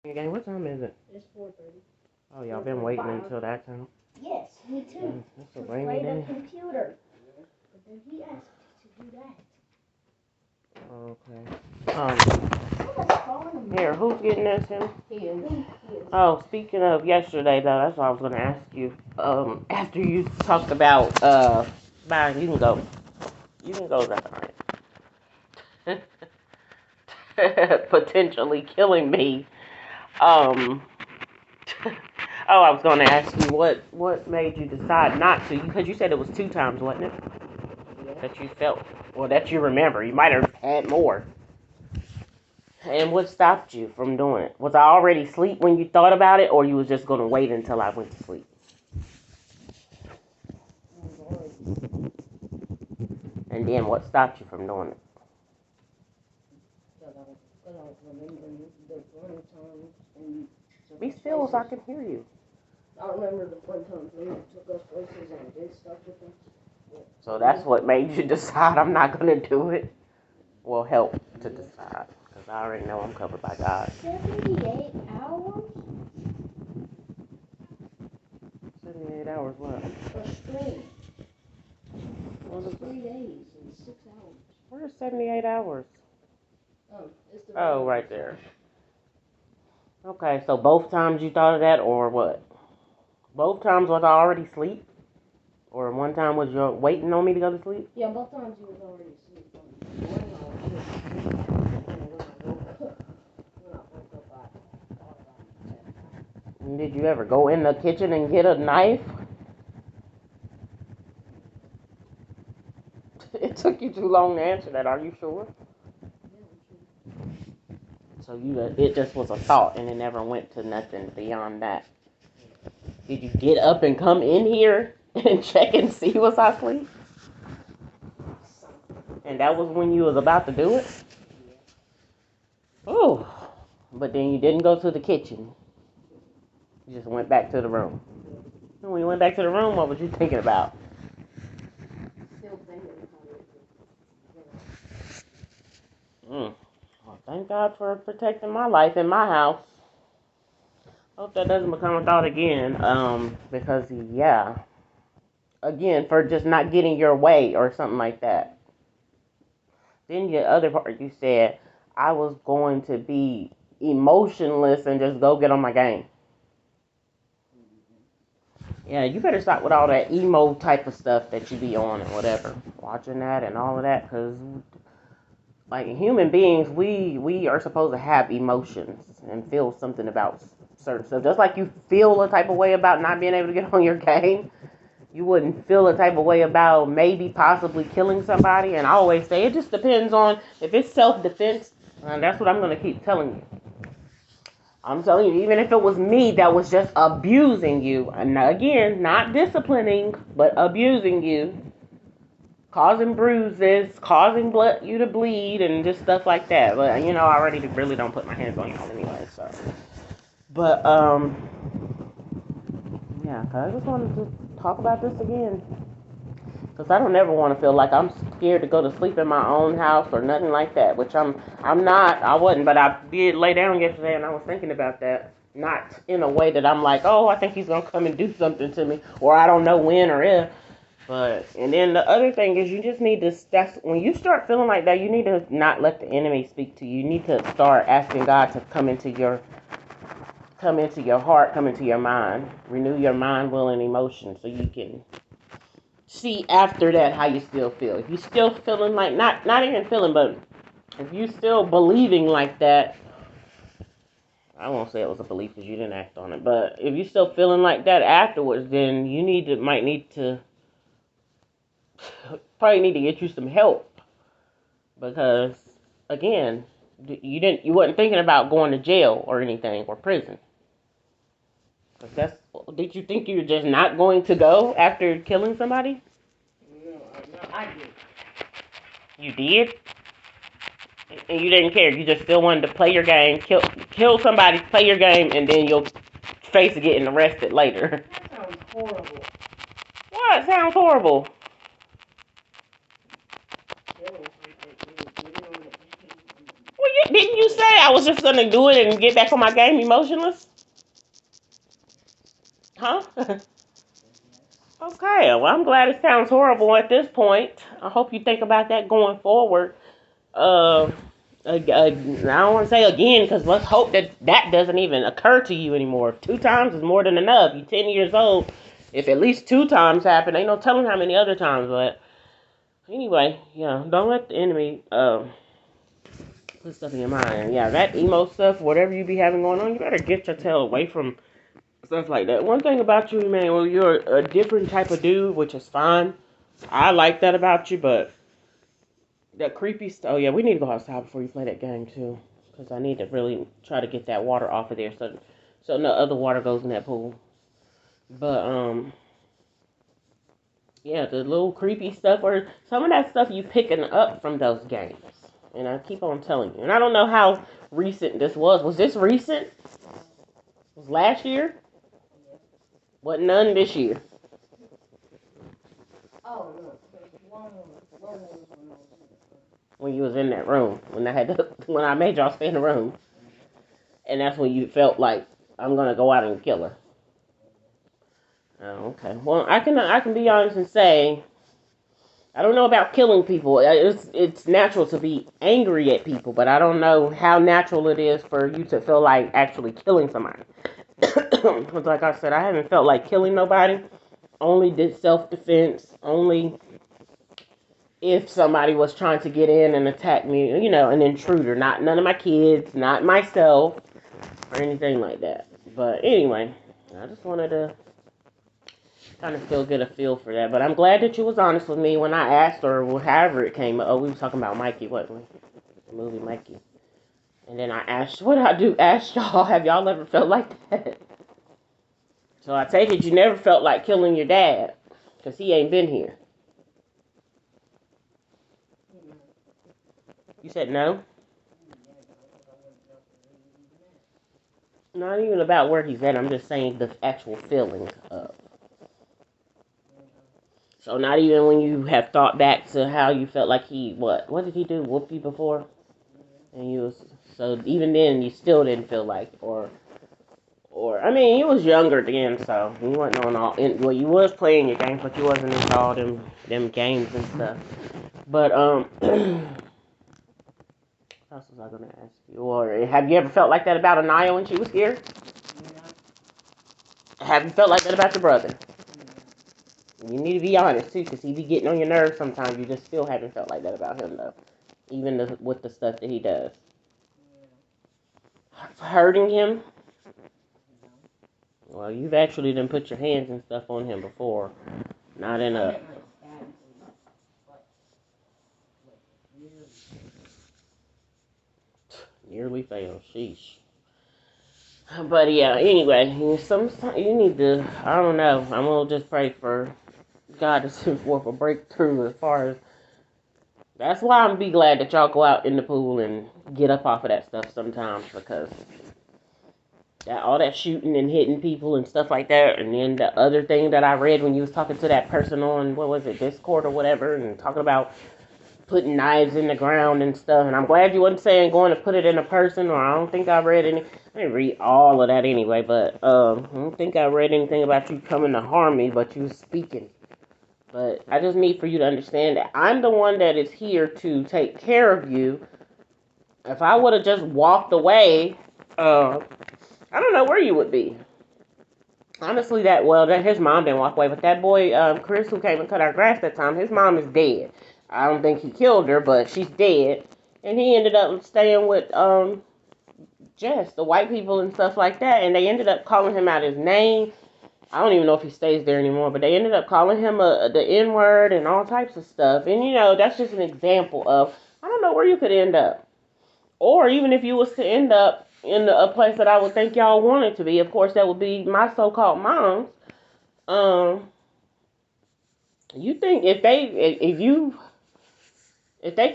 Again, what time is it? It's 4:30. Oh, y'all been waiting until that time? Yes, me too. That's a rainy day. The computer. But then he asked to do that. Okay. Here, who's getting this, him? He is. Oh, speaking of yesterday, though, that's what I was going to ask you. After you talked about, Byron, you can go. You can go, that's all right. Potentially killing me. Oh, I was going to ask you what made you decide not to, because you said it was 2 times, wasn't it? Yeah. That you felt, or that you remember. You might have had more. And what stopped you from doing it? Was I already asleep when you thought about it, or you was just going to wait until I went to sleep? And then what stopped you from doing it? Because I was remembering the fun times and Be still so I can hear you. I remember the fun times when you took us places and did stuff with us. So that's what made you decide I'm not going to do it? Well, help to decide. Because I already know I'm covered by God. 78 hours? 78 hours what? A stream. What is 3 days and 6 hours. Where's 78 hours? It's the Oh, right there. Okay, so both times you thought of that, or what? Both times was I already asleep? Or one time was you waiting on me to go to sleep? Yeah, both times you was already asleep. When I woke up, I thought about it. Did you ever go in the kitchen and get a knife? It took you too long to answer that, are you sure? So it just was a thought and it never went to nothing beyond that. Did you get up and come in here and check and see was I asleep? And that was when you was about to do it? Oh, but then you didn't go to the kitchen. You just went back to the room. And when you went back to the room, what was you thinking about? Still thinking about it. Well, thank God for protecting my life in my house. Hope that doesn't become a thought again. Because yeah, again, for just not getting your way or something like that. Then the other part you said, I was going to be emotionless and just go get on my game. Yeah, you better stop with all that emo type of stuff that you be on and whatever. Watching that and all of that, because like human beings, we are supposed to have emotions and feel something about certain stuff. Just like you feel a type of way about not being able to get on your game, you wouldn't feel a type of way about maybe possibly killing somebody. And I always say it just depends on if it's self-defense. And that's what I'm going to keep telling you. I'm telling you, even if it was me that was just abusing you, and again, not disciplining, but abusing you, causing bruises, causing you to bleed, and just stuff like that. But I already really don't put my hands on y'all anyway. So, but yeah, I just wanted to talk about this again. Because I don't ever want to feel like I'm scared to go to sleep in my own house or nothing like that, which I'm not. I wasn't, but I did lay down yesterday and I was thinking about that. Not in a way that I'm like, oh, I think he's going to come and do something to me, or I don't know when or if. But, and then the other thing is you just need to, when you start feeling like that, you need to not let the enemy speak to you. You need to start asking God to come into your heart, come into your mind, renew your mind, will, and emotion so you can see after that how you still feel. If you still feeling like not even feeling, but if you still believing like that, I won't say it was a belief because you didn't act on it. But if you still feeling like that afterwards, then you might need to probably need to get you some help because again, you wasn't thinking about going to jail or anything or prison. Did you think you were just not going to go after killing somebody? No, I did. You did? And you didn't care. You just still wanted to play your game, kill somebody, play your game, and then you'll face getting arrested later. That sounds horrible. What? Sounds horrible. Well, didn't you say I was just gonna do it and get back on my game emotionless? Huh? Okay, well, I'm glad it sounds horrible at this point. I hope you think about that going forward. Uh, I don't want to say again, because let's hope that that doesn't even occur to you anymore. If 2 times is more than enough. You're 10 years old. If at least 2 times happen, ain't no telling how many other times. But anyway, yeah, don't let the enemy put stuff in your mind. Yeah, that emo stuff, whatever you be having going on, you better get your tail away from stuff like that. One thing about you, man, well, you're a different type of dude, which is fine. I like that about you, but that creepy stuff. Oh yeah, we need to go outside before you play that game too, because I need to really try to get that water off of there, so no other water goes in that pool. But yeah, the little creepy stuff or some of that stuff you picking up from those games, and I keep on telling you. And I don't know how recent this was. Was this recent? Was last year? What none this year? Oh, no. One was when I was in the When you was in that room, when I had to, when I made y'all stay in the room, and that's when you felt like I'm gonna go out and kill her. Oh, okay. Well, I can be honest and say I don't know about killing people. It's natural to be angry at people, but I don't know how natural it is for you to feel like actually killing somebody. Because like I said, I haven't felt like killing nobody. Only did self-defense. Only if somebody was trying to get in and attack me, an intruder. Not none of my kids, not myself, or anything like that. But anyway, I just wanted to kind of get a feel for that. But I'm glad that you was honest with me when I asked her, well, however it came up. Oh, we was talking about Mikey, wasn't we? The movie Mikey. And then I asked, what did I do? Asked y'all, have y'all ever felt like that? So I take it you never felt like killing your dad, because he ain't been here. You said no? Not even about where he's at. I'm just saying the actual feeling of. So not even when you have thought back to how you felt like what did he do? Whoop you before? And you was, so even then you still didn't feel like, or I mean you was younger then, so you wasn't on all. Well, you was playing your games, but you wasn't into all them games and stuff. But what else was I gonna ask you? Or have you ever felt like that about Anaya when she was here? Have you felt like that about your brother? You need to be honest too, because he be getting on your nerves sometimes. You just still haven't felt like that about him though, even with the stuff that he does. Hurting him. Well, you've actually done put your hands and stuff on him before, not in a. Nearly failed. Sheesh. But yeah, anyway, you need to. I don't know. I'm gonna just pray for God to send forth a breakthrough as far as. That's why I'm be glad that y'all go out in the pool and get up off of that stuff sometimes, because all that shooting and hitting people and stuff like that. And then the other thing that I read when you was talking to that person on, what was it, Discord or whatever, and talking about putting knives in the ground and stuff. And I'm glad you wasn't saying going to put it in a person, or I don't think I read any. I didn't read all of that anyway, but I don't think I read anything about you coming to harm me, but you speaking. But I just need for you to understand that I'm the one that is here to take care of you. If I would have just walked away, I don't know where you would be. Honestly, that his mom didn't walk away, but that boy, Chris, who came and cut our grass that time, his mom is dead. I don't think he killed her, but she's dead. And he ended up staying with Jess, the white people and stuff like that, and they ended up calling him out his name. I don't even know if he stays there anymore, but they ended up calling him the N word and all types of stuff. And that's just an example of I don't know where you could end up, or even if you was to end up in a place that I would think y'all wanted to be. Of course, that would be my so-called mom's. Um, you think if they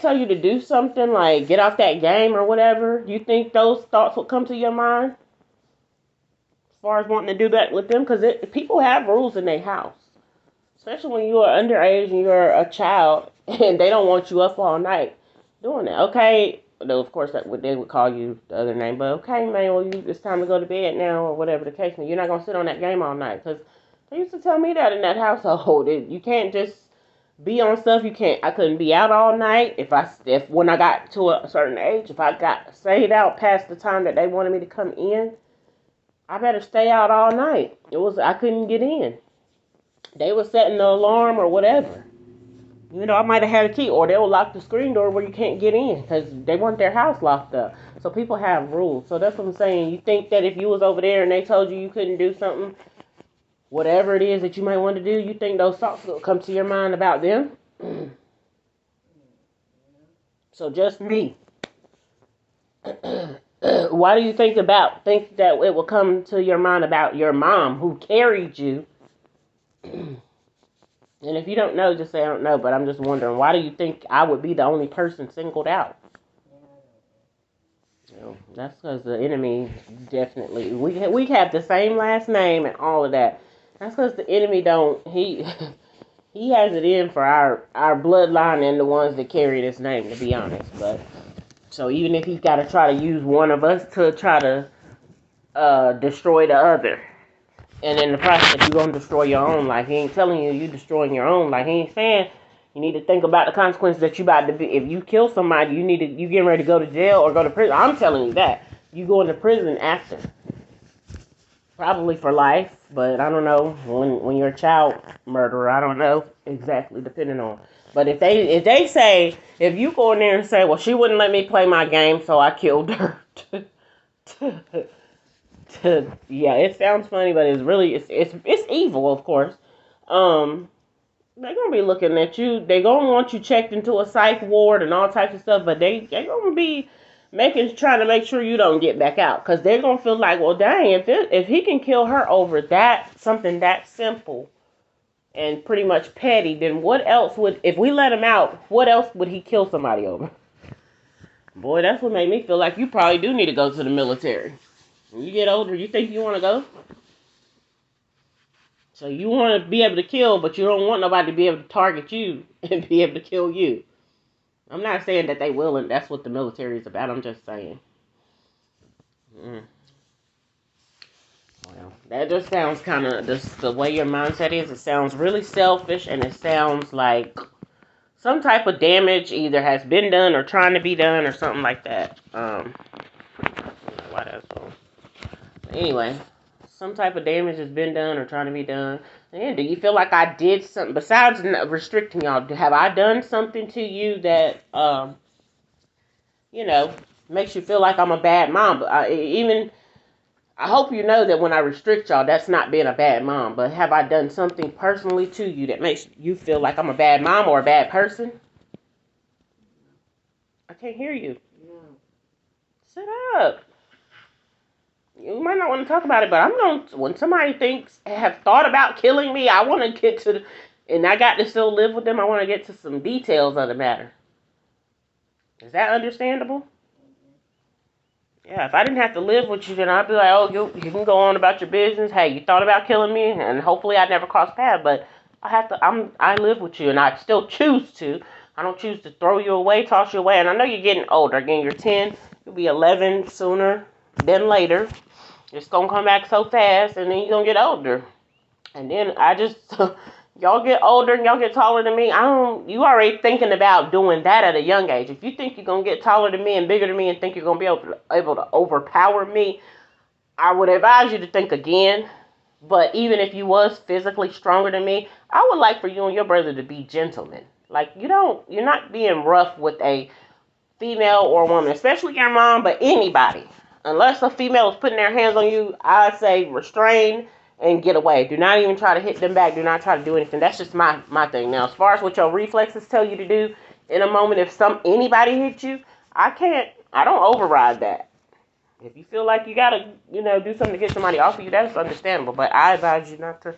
tell you to do something like get off that game or whatever, you think those thoughts would come to your mind as far as wanting to do that with them? Because people have rules in their house, especially when you are underage and you're a child, and they don't want you up all night doing that. Okay, though of course they would call you the other name, but okay, man, well, it's time to go to bed now, or whatever the case may be. You're not gonna sit on that game all night, because they used to tell me that in that household. You can't just be on stuff. You can't. I couldn't be out all night if when I got to a certain age, if I got stayed out past the time that they wanted me to come in, I better stay out all night. I couldn't get in. They were setting the alarm or whatever. You know, I might have had a key, or they will lock the screen door where you can't get in because they want their house locked up. So people have rules. So that's what I'm saying. You think that if you was over there and they told you couldn't do something, whatever it is that you might want to do, you think those thoughts will come to your mind about them? So just me. Why do you think that it will come to your mind about your mom who carried you? And if you don't know, just say I don't know. But I'm just wondering, why do you think I would be the only person singled out? That's because the enemy definitely. We have the same last name and all of that. That's because the enemy he has it in for our bloodline and the ones that carry this name. To be honest, but so even if he's got to try to use one of us to try to destroy the other. And in the process, you're going to destroy your own life. He ain't telling you destroying your own life. He ain't saying you need to think about the consequences that you about to be. If you kill somebody, you getting ready to go to jail or go to prison. I'm telling you that. You go into prison after. Probably for life, but I don't know. When you're a child murderer, I don't know exactly, depending on. But if you go in there and say, well, she wouldn't let me play my game, so I killed her. Yeah, it sounds funny, but it's really it's evil, of course. They're gonna be looking at you. They're gonna want you checked into a psych ward and all types of stuff, but they're gonna be trying to make sure you don't get back out, because they're gonna feel like, well, dang, if he can kill her over something that simple and pretty much petty, then what else if we let him out, what else would he kill somebody over? Boy, that's what made me feel like you probably do need to go to the military. When you get older, you think you want to go? So you want to be able to kill, but you don't want nobody to be able to target you and be able to kill you. I'm not saying that they will, and that's what the military is about. I'm just saying. Well, that just sounds kind of, the way your mindset is, it sounds really selfish, and it sounds like some type of damage either has been done or trying to be done or something like that. I don't know why that's so. Anyway, some type of damage has been done or trying to be done. And do you feel like I did something besides restricting y'all? Have I done something to you that makes you feel like I'm a bad mom? But I hope you know that when I restrict y'all, that's not being a bad mom. But have I done something personally to you that makes you feel like I'm a bad mom or a bad person? I can't hear you. No. Sit up. You might not want to talk about it, but when somebody have thought about killing me, I want to get to and I got to still live with them, I want to get to some details of the matter. Is that understandable? Yeah, if I didn't have to live with you, then I'd be like, oh, you can go on about your business. Hey, you thought about killing me, and hopefully I'd never cross paths, but I live with you, and I still choose to. I don't choose to throw you away, toss you away, and I know you're getting older. Again, you're 10, you'll be 11 sooner than later. It's going to come back so fast, and then you're going to get older. And then y'all get older and y'all get taller than me. You already thinking about doing that at a young age. If you think you're going to get taller than me and bigger than me and think you're going to be able to overpower me, I would advise you to think again. But even if you was physically stronger than me, I would like for you and your brother to be gentlemen. Like, you're not being rough with a female or a woman, especially your mom, but anybody. Unless a female is putting their hands on you, I say restrain and get away. Do not even try to hit them back. Do not try to do anything. That's just my thing. Now, as far as what your reflexes tell you to do in a moment, if anybody hits you, I don't override that. If you feel like you gotta, do something to get somebody off of you, that's understandable. But I advise you not to.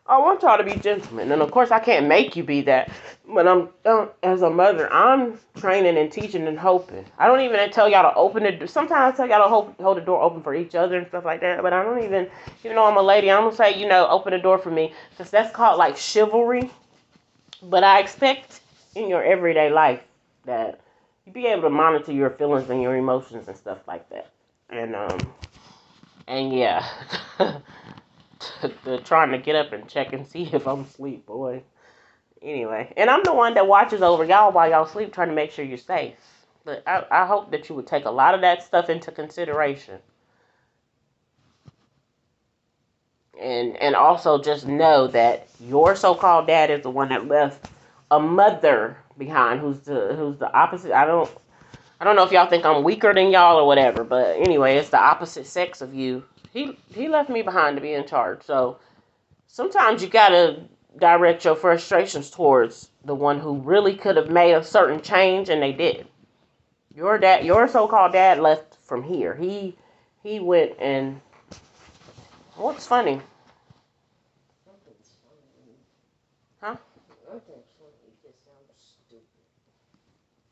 I want y'all to be gentlemen. And of course, I can't make you be that. But as a mother, I'm training and teaching and hoping. I don't even tell y'all to open it. Sometimes I tell y'all to hold the door open for each other and stuff like that. But I don't even though I'm a lady, I'm going to say, open the door for me. Because that's called like chivalry. But I expect in your everyday life that you be able to monitor your feelings and your emotions and stuff like that. And yeah, trying to get up and check and see if I'm asleep, boy. Anyway, and I'm the one that watches over y'all while y'all sleep, trying to make sure you're safe. But I hope that you would take a lot of that stuff into consideration. And also just know that your so-called dad is the one that left a mother behind who's the opposite. I don't know if y'all think I'm weaker than y'all or whatever, but anyway, it's the opposite sex of you. He left me behind to be in charge. So sometimes you gotta direct your frustrations towards the one who really could have made a certain change and they did. Your so-called dad left from here. He went and what's funny? Nothing's funny. Huh? Nothing's funny. It just sounds stupid.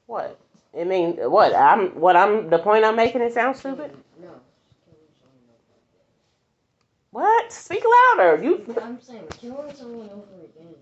What? I mean, I'm the point I'm making. It sounds stupid. No. What? Speak louder. I'm saying killing someone over again.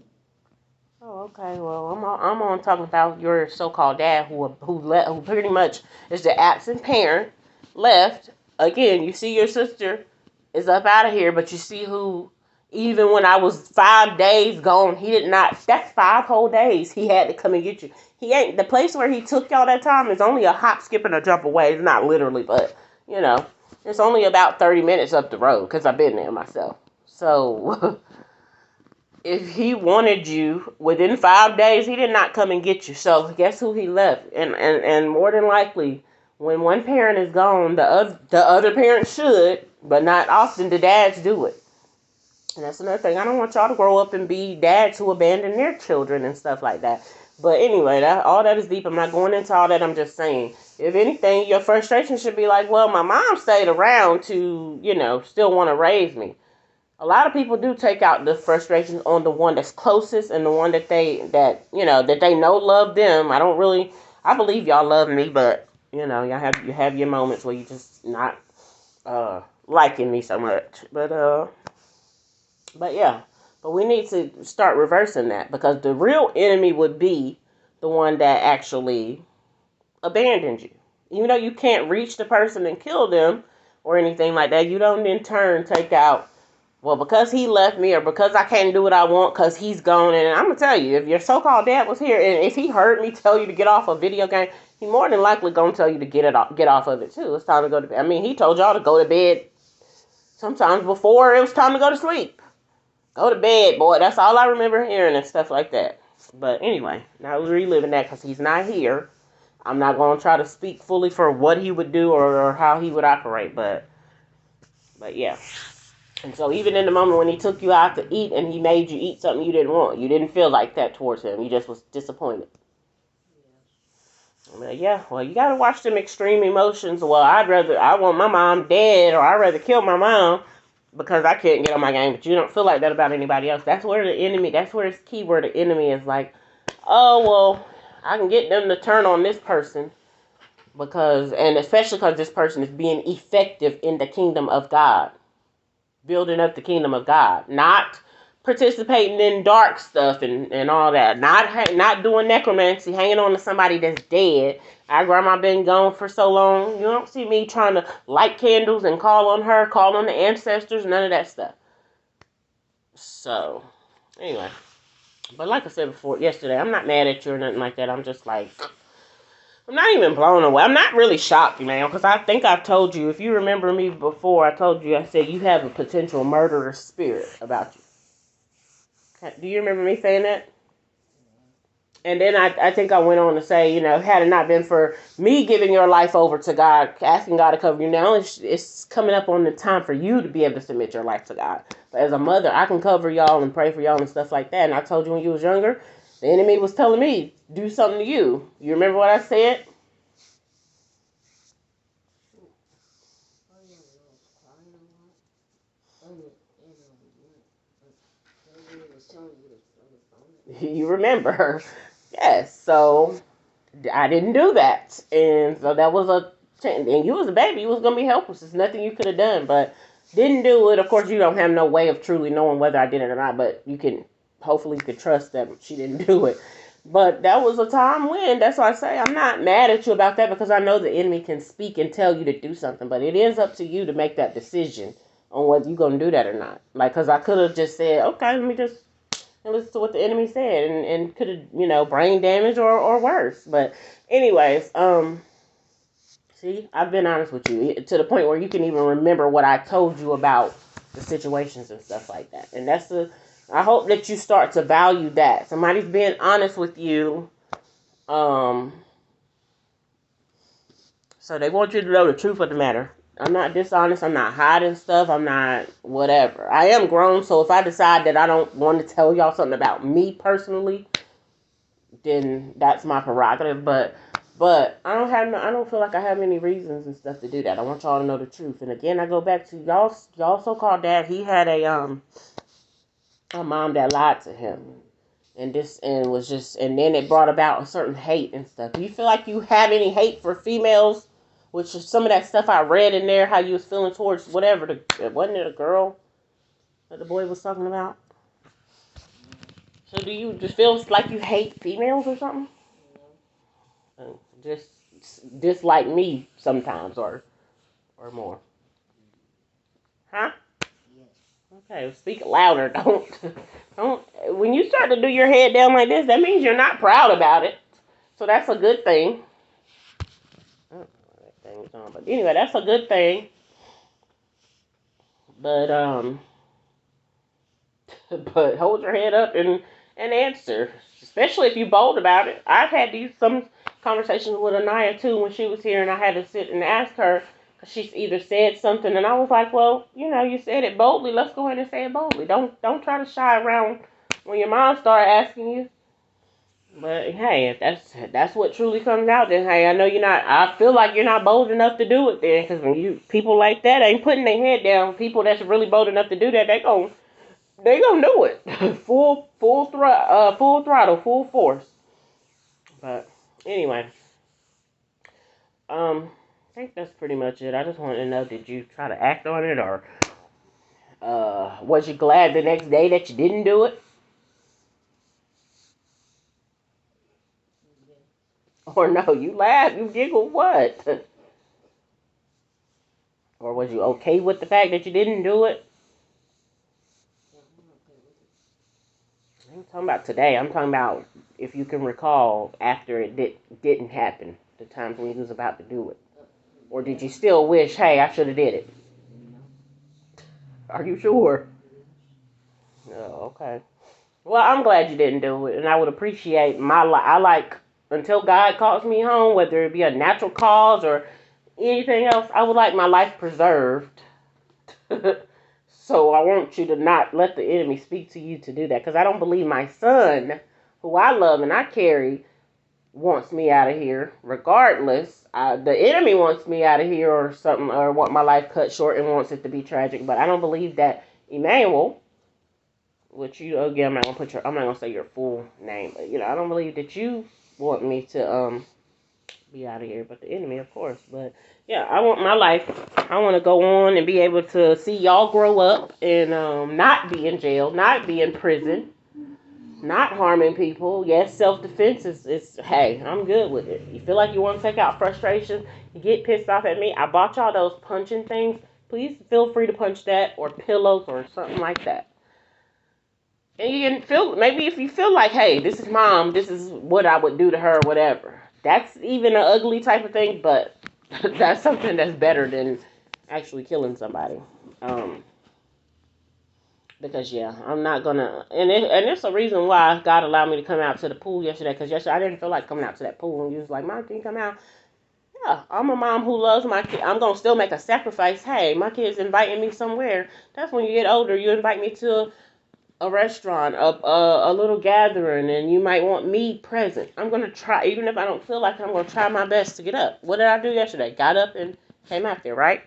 Oh, okay. Well, I'm on talking about your so-called dad who pretty much is the absent parent, left. Again, you see your sister is up out of here, but you see who, even when I was 5 days gone, he did not. That's 5 whole days he had to come and get you. He ain't the place where he took y'all that time is only a hop, skip, and a jump away. It's not literally, but it's only about 30 minutes up the road because I've been there myself. So. If he wanted you within 5 days, he did not come and get you. So guess who he left? And more than likely, when one parent is gone, the other parent should, but not often do dads do it. And that's another thing. I don't want y'all to grow up and be dads who abandon their children and stuff like that. But anyway, all that is deep. I'm not going into all that. I'm just saying, if anything, your frustration should be like, well, my mom stayed around to, still want to raise me. A lot of people do take out the frustrations on the one that's closest and the one that they know love them. I believe y'all love me, but you have your moments where you just not liking me so much. But yeah. But we need to start reversing that, because the real enemy would be the one that actually abandoned you. Even though you can't reach the person and kill them or anything like that, you don't in turn take out, well, because he left me, or because I can't do what I want because he's gone. And I'm going to tell you, if your so-called dad was here, and if he heard me tell you to get off a video game, he more than likely going to tell you to get off of it, too. It's time to go to bed. I mean, he told y'all to go to bed sometimes before it was time to go to sleep. Go to bed, boy. That's all I remember hearing and stuff like that. But anyway, now we're reliving that because he's not here. I'm not going to try to speak fully for what he would do or how he would operate, but yeah. And so even in the moment when he took you out to eat and he made you eat something you didn't want, you didn't feel like that towards him. You just was disappointed. Yeah, well, you got to watch them extreme emotions. Well, I want my mom dead, or I'd rather kill my mom because I can't get on my game. But you don't feel like that about anybody else. That's where it's key where the enemy is like, oh, well, I can get them to turn on this person especially because this person is being effective in the kingdom of God. Building up the kingdom of God, not participating in dark stuff and all that, not doing necromancy, hanging on to somebody that's dead. Our grandma been gone for so long. You don't see me trying to light candles and call on her, call on the ancestors, none of that stuff. So, anyway, but like I said before yesterday, I'm not mad at you or nothing like that. I'm just like, I'm not even blown away. I'm not really shocked, man, because I think I've told you, if you remember me before, I said you have a potential murderous spirit about you. Do you remember me saying that? And then I think I went on to say, had it not been for me giving your life over to God, asking God to cover you, now it's coming up on the time for you to be able to submit your life to God. But as a mother, I can cover y'all and pray for y'all and stuff like that. And I told you when you was younger, the enemy was telling me, do something to you. You remember what I said? You remember. Yes, so I didn't do that. And so that was and you was a baby. You was going to be helpless. There's nothing you could have done, but didn't do it. Of course, you don't have no way of truly knowing whether I did it or not, but hopefully you could trust that she didn't do it. But that was a time when, that's why I say I'm not mad at you about that, because I know the enemy can speak and tell you to do something, but it is up to you to make that decision on whether you're going to do that or not. Like, because I could have just said, okay, let me just listen to what the enemy said, and could have, brain damage or worse. But anyways, see, I've been honest with you to the point where you can even remember what I told you about the situations and stuff like that. And I hope that you start to value that. Somebody's being honest with you. Um, so they want you to know the truth of the matter. I'm not dishonest. I'm not hiding stuff. I'm not whatever. I am grown, so if I decide that I don't want to tell y'all something about me personally, then that's my prerogative. But I don't feel like I have any reasons and stuff to do that. I want y'all to know the truth. And again, I go back to y'all so-called dad. He had a mom that lied to him, and then it brought about a certain hate and stuff. Do you feel like you have any hate for females? Which is some of that stuff I read in there, how you was feeling towards whatever, wasn't it a girl that the boy was talking about? So do you just feel like you hate females or something? Just dislike me sometimes, or more. Huh? Okay, speak louder. Don't. When you start to do your head down like this, that means you're not proud about it. So that's a good thing. But anyway, that's a good thing. But but hold your head up and answer, especially if you're bold about it. I've had some conversations with Anaya too when she was here, and I had to sit and ask her, because she's either said something, and I was like, well, you said it boldly. Let's go ahead and say it boldly. Don't try to shy around when your mom started asking you. But hey, if that's what truly comes out, then hey, I know you're not. I feel like you're not bold enough to do it then, because when people like that ain't putting their head down, people that's really bold enough to do that, they gonna do it full throttle, full force. But anyway, I think that's pretty much it. I just wanted to know, did you try to act on it, or was you glad the next day that you didn't do it? Or no, you laughed, you giggled, what? Or was you okay with the fact that you didn't do it? I'm talking about today. I'm talking about if you can recall after it didn't happen, the times when you was about to do it. Or did you still wish, hey, I should have did it? Are you sure? Oh, okay. Well, I'm glad you didn't do it, and I would appreciate my life. I like, until God calls me home, whether it be a natural cause or anything else, I would like my life preserved. So I want you to not let the enemy speak to you to do that, because I don't believe my son, who I love and I carry, wants me out of here. Regardless, the enemy wants me out of here or something, or want my life cut short and wants it to be tragic. But I don't believe that Emmanuel, which again, I'm not gonna say your full name, but I don't believe that you want me to be out of here, but the enemy, of course. But yeah, I want my life. I want to go on and be able to see y'all grow up and not be in jail, not be in prison, not harming people. Yes, self-defense is hey, I'm good with it. You feel like you want to take out frustration, you get pissed off at me, I bought y'all those punching things. Please feel free to punch that, or pillows, or something like that. And you can feel, maybe if you feel like, hey, this is mom, this is what I would do to her, or whatever. That's even an ugly type of thing, but that's something that's better than actually killing somebody. Because yeah, I'm not gonna, and it's a reason why God allowed me to come out to the pool yesterday. Because yesterday I didn't feel like coming out to that pool, and you was like, "Mom, can you come out?" Yeah, I'm a mom who loves my kid. I'm gonna still make a sacrifice. Hey, my kid's inviting me somewhere. That's when you get older. You invite me to a restaurant, a little gathering, and you might want me present. I'm gonna try, even if I don't feel like it, I'm gonna try my best to get up. What did I do yesterday? Got up and came out there, right?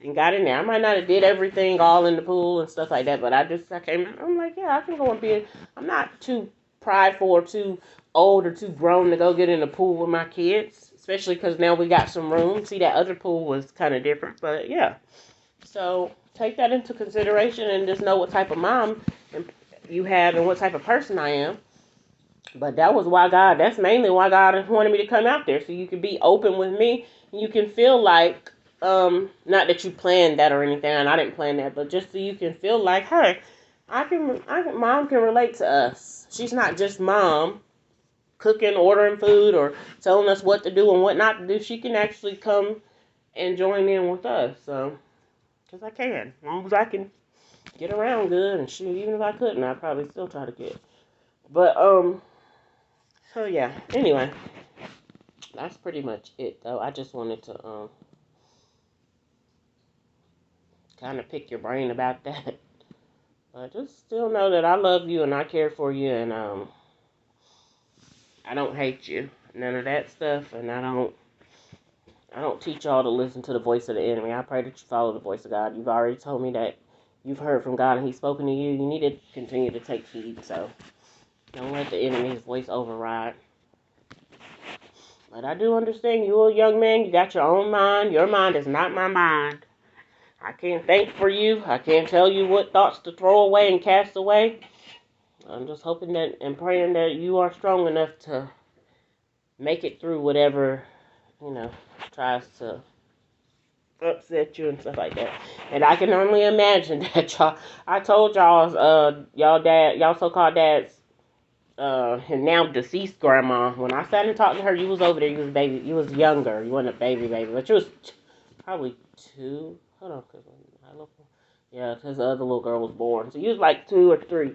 And got in there. I might not have did everything all in the pool and stuff like that, but I came out. I'm like, yeah, I can go and be. I'm not too prideful or too old or too grown to go get in the pool with my kids, especially because now we got some room. See, that other pool was kind of different, but yeah. So take that into consideration and just know what type of mom you have and what type of person I am. But that's mainly why God wanted me to come out there, so you can be open with me. And you can feel like, not that you planned that or anything, and I didn't plan that, but just so you can feel like, hey, mom can relate to us. She's not just mom cooking, ordering food, or telling us what to do and what not to do. She can actually come and join in with us. So, because I can, as long as I can get around good, and shoot, even if I couldn't, I'd probably still try to get. But so yeah. Anyway, that's pretty much it, though. I just wanted to kind of pick your brain about that. But just still know that I love you and I care for you, and I don't hate you, none of that stuff, and I don't teach y'all to listen to the voice of the enemy. I pray that you follow the voice of God. You've already told me that you've heard from God and He's spoken to you. You need to continue to take heed. So don't let the enemy's voice override. But I do understand you're a young man. You got your own mind. Your mind is not my mind. I can't think for you. I can't tell you what thoughts to throw away and cast away. I'm just hoping that and praying that you are strong enough to make it through whatever, you know, tries to upset you and stuff like that. And I can only imagine that I told y'all so-called dad's, and now deceased grandma, when I sat and talked to her, you was over there, you was younger, you wasn't a baby, but you was probably 2, hold on, because the other little girl was born, so you was like 2 or 3.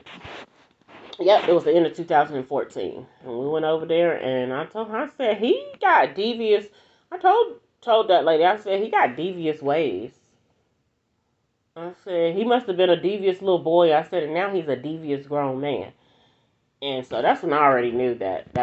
Yep, it was the end of 2014, and we went over there, and I told her, I said, he got devious, I told that lady, I said, he got devious ways. I said, he must have been a devious little boy. I said, and now he's a devious grown man. And so that's when I already knew that